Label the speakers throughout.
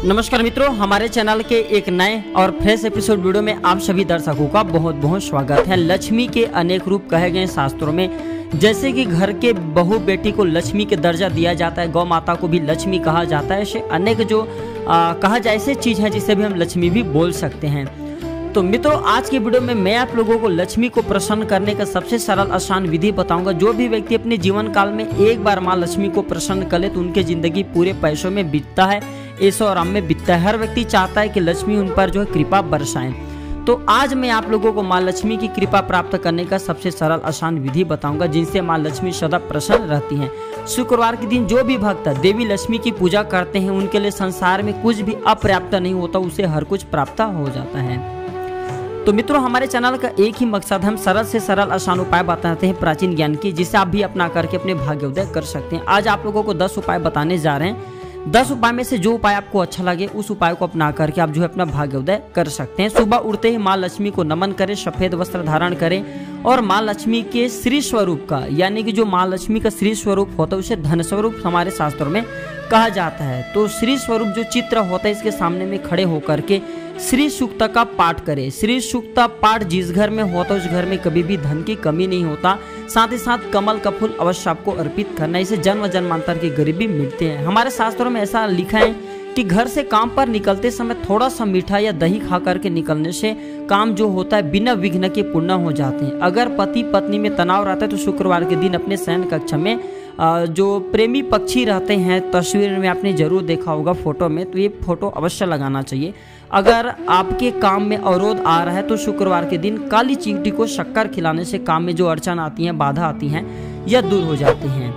Speaker 1: नमस्कार मित्रों, हमारे चैनल के एक नए और फ्रेश एपिसोड वीडियो में आप सभी दर्शकों का बहुत बहुत स्वागत है। लक्ष्मी के अनेक रूप कहे गए शास्त्रों में, जैसे कि घर के बहू बेटी को लक्ष्मी के दर्जा दिया जाता है, गौ माता को भी लक्ष्मी कहा जाता है। ऐसे अनेक जो कहा जाए ऐसे चीज है जिसे भी हम लक्ष्मी भी बोल सकते हैं। तो मित्रों, आज की वीडियो में मैं आप लोगों को लक्ष्मी को प्रसन्न करने का सबसे सरल आसान विधि बताऊंगा। जो भी व्यक्ति अपने जीवन काल में एक बार माँ लक्ष्मी को प्रसन्न कर ले तो उनकी जिंदगी पूरे पैसों में बीतता है, ऐशो आराम में बीतता है। हर व्यक्ति चाहता है कि लक्ष्मी उन पर जो है कृपा बरसाएं। तो आज मैं आप लोगों को माँ लक्ष्मी की कृपा प्राप्त करने का सबसे सरल आसान विधि बताऊंगा, जिनसे माँ लक्ष्मी सदा प्रसन्न रहती हैं। शुक्रवार के दिन जो भी भक्त देवी लक्ष्मी की पूजा करते हैं उनके लिए संसार में कुछ भी अपर्याप्त नहीं होता, उसे हर कुछ प्राप्त हो जाता है। तो मित्रों, हमारे चैनल का एक ही मकसद, हम सरल से सरल आसान उपाय बताते हैं प्राचीन ज्ञान की, जिसे आप भी अपना करके अपने भाग्योदय कर सकते हैं। आज आप लोगों को 10 उपाय बताने जा रहे हैं। 10 उपाय में से जो उपाय आपको अच्छा लगे उस उपाय को अपना करके आप जो है अपना भाग्योदय कर सकते हैं। सुबह उठते ही माँ लक्ष्मी को नमन करें, सफेद वस्त्र धारण करें और माँ लक्ष्मी के श्री स्वरूप का, यानी कि जो माँ लक्ष्मी का श्री स्वरूप होता है उसे धन स्वरूप हमारे शास्त्रों में कहा जाता है। तो श्री स्वरूप जो चित्र होता है इसके सामने में खड़े होकर के श्री सूक्त का पाठ करें। श्री सूक्त पाठ जिस घर में होता है उस घर में कभी भी धन की कमी नहीं होता। साथ ही साथ कमल का फूल अवश्य आपको अर्पित करना, इसे जन्म जन्मांतर की गरीबी मिलते हैं। हमारे शास्त्रों में ऐसा लिखा है कि घर से काम पर निकलते समय थोड़ा सा मीठा या दही खा करके निकलने से काम जो होता है बिना विघ्न के पूर्ण हो जाते हैं। अगर पति पत्नी में तनाव रहता है तो शुक्रवार के दिन अपने शयन कक्ष में जो प्रेमी पक्षी रहते हैं, तस्वीर में आपने जरूर देखा होगा फोटो में, तो ये फोटो अवश्य लगाना चाहिए। अगर आपके काम में अवरोध आ रहा है तो शुक्रवार के दिन काली चींटी को शक्कर खिलाने से काम में जो अड़चन आती हैं, बाधा आती हैं, यह दूर हो जाती हैं।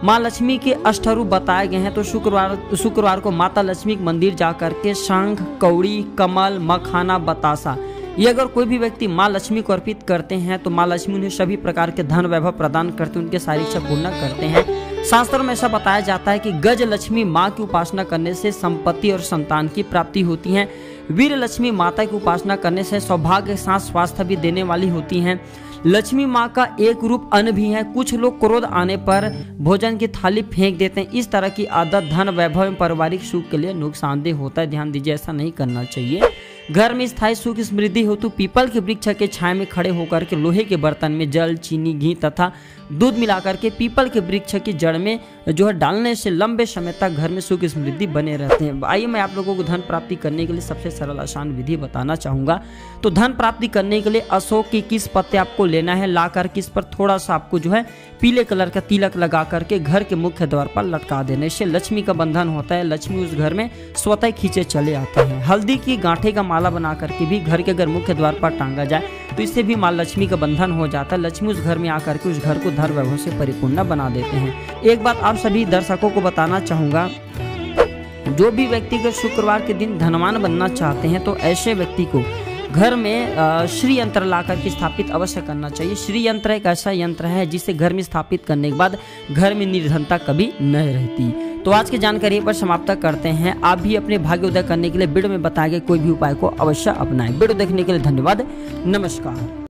Speaker 1: माँ लक्ष्मी के अष्टरूप बताए गए हैं। तो शुक्रवार को माता लक्ष्मी के मंदिर जा करके शंख, कौड़ी, कमल, मखाना, बतासा, ये अगर कोई भी व्यक्ति माँ लक्ष्मी को अर्पित करते हैं तो माँ लक्ष्मी उन्हें सभी प्रकार के धन वैभव प्रदान करते, उनके सारी इच्छा पूर्ण करते हैं। शास्त्रों में ऐसा बताया जाता है कि गज लक्ष्मी माँ की उपासना करने से संपत्ति और संतान की प्राप्ति होती है। वीर लक्ष्मी माता की उपासना करने से सौभाग्य के साथ स्वास्थ्य भी देने वाली होती हैं। लक्ष्मी माँ का एक रूप अन्न भी है। कुछ लोग क्रोध आने पर भोजन की थाली फेंक देते हैं। इस तरह की आदत धन वैभव एवं पारिवारिक सुख के लिए नुकसानदेह होता है। ध्यान दीजिए, ऐसा नहीं करना चाहिए। घर में स्थायी सुख समृद्धि हो तो पीपल के वृक्ष के छाया में खड़े होकर के लोहे के बर्तन में जल, चीनी, घी तथा दूध मिलाकर के पीपल के वृक्ष की जड़ में जो है डालने से लंबे समय तक घर में सुख समृद्धि बने रहते हैं। आइए मैं आप लोगों को धन प्राप्ति करने के लिए सबसे सरल आसान विधि बताना चाहूंगा। तो धन प्राप्ति करने के लिए अशोक की किस पत्ते आपको लेना है, लाकर के इस पर थोड़ा सा आपको जो है पीले कलर का तिलक लगा करके घर के मुख्य द्वार पर लटका देने से लक्ष्मी का बंधन होता है। लक्ष्मी उस घर में स्वतः खींचे चले आते हैं। हल्दी की गांठे का माला बना करके भी घर के अगर मुख्य द्वार पर टांगा जाए तो इससे भी माँ लक्ष्मी का बंधन हो जाता है। लक्ष्मी उस घर में आकर के उस घर को धन वैभव से परिपूर्ण बना देते हैं। एक बात आप सभी दर्शकों को बताना चाहूंगा, जो भी व्यक्ति अगर शुक्रवार के दिन धनवान बनना चाहते हैं तो ऐसे व्यक्ति को घर में श्री यंत्र ला करके स्थापित अवश्य करना चाहिए। श्री यंत्र एक ऐसा यंत्र है जिसे घर में स्थापित करने के बाद घर में निर्धनता कभी नहीं रहती। तो आज की जानकारी पर समाप्त करते हैं। आप भी अपने भाग्योदय करने के लिए वीडियो में बताए गए कोई भी उपाय को अवश्य अपनाएं। वीडियो देखने के लिए धन्यवाद। नमस्कार।